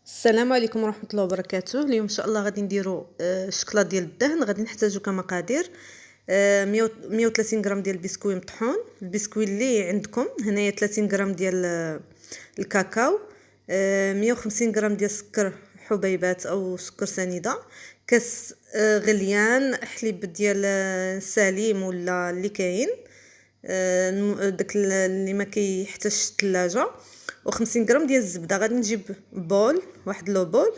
السلام عليكم ورحمة الله وبركاته. اليوم ان شاء الله غادي نديرو الشكلاط ديال الدهن. غادي نحتاجو كمقادير 130 غرام ديال البسكوي مطحون، البسكوي اللي عندكم. هنايا 30 غرام ديال الكاكاو، 150 غرام ديال السكر حبيبات او سكر سنيده، كاس غليان حليب ديال سليم ولا اللي كاين، داك اللي ما كيحتاجش الثلاجه، و50 غرام ديال الزبده. غادي نجيب بول، واحد لو بول،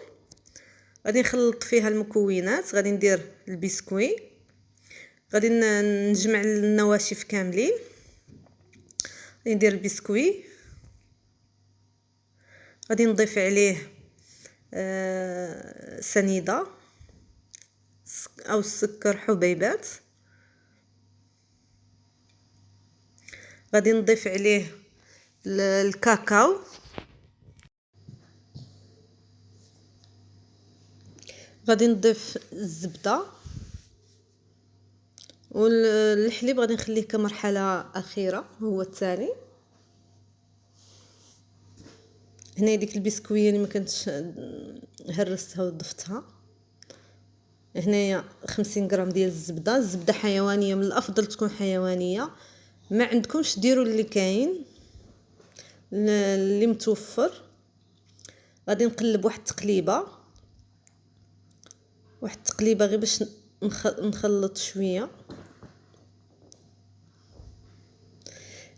غادي نخلط فيها المكونات. غادي ندير البسكوي، غادي نجمع النواشف كاملين. غادي ندير البسكوي، غادي نضيف عليه سنيده او السكر حبيبات، غادي نضيف عليه الكاكاو، غادي نضيف الزبده، والحليب غادي نخليه كمرحله اخيره هو التالي. هنا ديك البسكويه اللي ما كنتش هرستها وضفتها. هنايا 50 غرام ديال الزبده، الزبده حيوانيه، من الافضل تكون حيوانيه. ما عندكمش ديروا اللي كاين اللي متوفر. غادي نقلب واحد التقليبه غير باش نخلط شويه.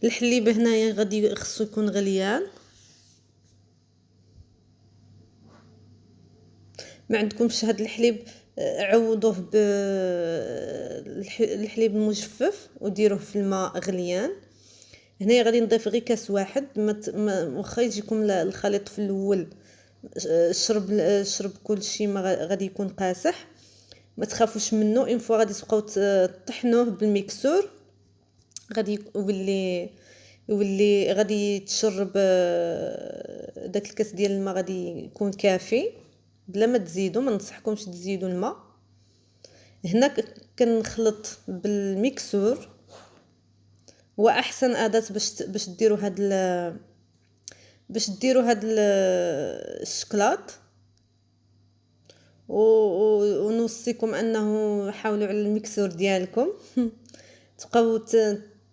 الحليب هنايا غادي خصو يكون غليان، ما عندكمش هاد الحليب عوضوه بالحليب المجفف وديروه في الماء غليان. هنايا غادي نضيف غير كاس واحد، واخا يجيكم الخليط في الاول شرب كل شيء، ما غادي يكون قاصح، ما تخافوش منه. اون فوا غادي تبقاو تطحنوه بالميكسور، غادي يولي غادي تشرب داك الكاس ديال الماء، غادي يكون كافي بلا ما تزيدوا. ما ننصحكمش تزيدوا الماء. هنا كنخلط بالميكسور، هو احسن اداه باش ديروا هاد الشكلاط. ونوصيكم انه حاولوا على الميكسور ديالكم تبقاو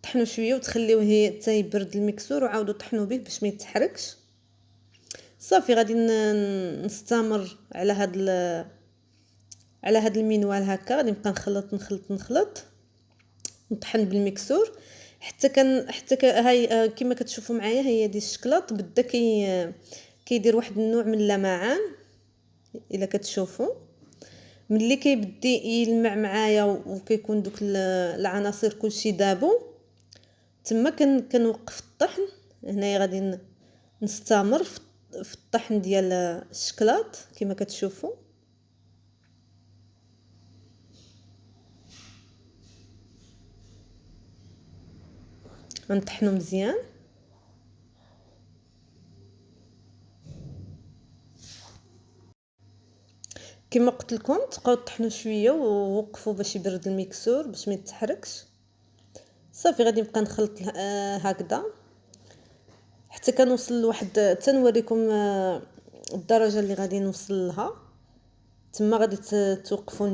طحنوا شويه وتخليوه حتى يبرد الميكسور، وعاودوا طحنوا به باش ما يتحرقش. صافي غادي نستمر على هاد المنوال هكا. غادي نبقى نخلط نطحن بالميكسور حتى هاي كما كتشوفوا معايا. هي دي الشكلاط بدا كيدير واحد النوع من اللمعان. الا كتشوفوا ملي كيبدي يلمع معايا وكيكون دوك العناصر كلشي دابو، تما كنوقف الطحن. هنايا غادي نستمر في الطحن ديال الشكلاط كما كتشوفوا. غنطحنو مزيان. كما قلت لكم تبقاو طحنوا شويه ووقفوا باش يبرد الميكسور باش ما يتحرقش. صافي غادي نبقى نخلط هكذا حتى كنوصل لواحد، تنوريكم الدرجه اللي غادي نوصل لها. تما غادي توقفوا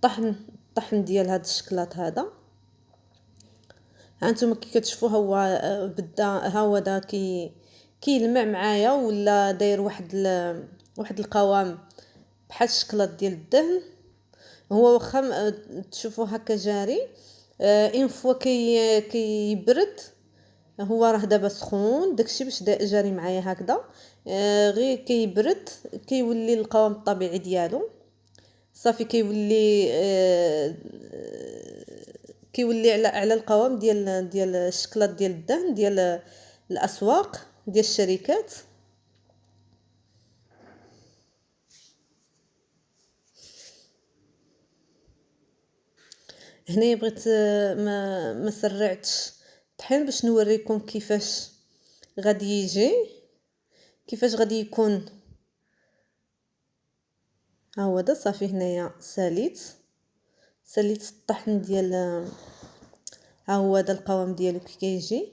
الطحن ديال هذا الشكلاط هذا. هانتوما كي كتشوفوا هو بدا، ها هو دا كيلمع معايا ولا داير واحد القوام بحال الشكلاط ديال الدهن. هو واخا تشوفوا هكا جاري، اون فوا كيبرد. هو راه دابا سخون، داكشي باش جاري معايا هكذا. غير كيبرد كيولي القوام الطبيعي ديالو. صافي كيولي على القوام ديال الشكلاط ديال الدهن ديال الاسواق ديال الشركات. هنايا بغيت ما سرعتش الطحين باش نوريكم كيفاش غادي يجي، كيفاش غادي يكون. ها هو دا صافي. هنايا ساليت الطحن ديال، ها هو دا القوام ديالو كي كيجي.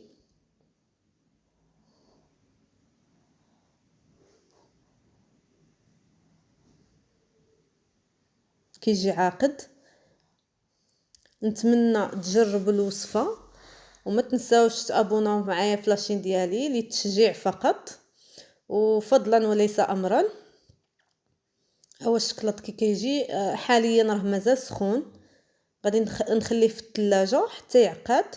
كيجي عاقد. نتمنى تجربوا الوصفه وما تنساوش تابوناو معايا في لاشين ديالي للتشجيع فقط وفضلا وليس امرا. هو الشكلاط كي كيجي حاليا راه مازال سخون، غادي نخليه في الثلاجه حتى يعقد.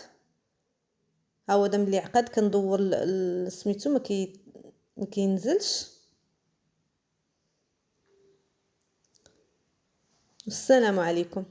ها هو دابا ملي عقد كندور سميتو ما كينزلش. السلام عليكم.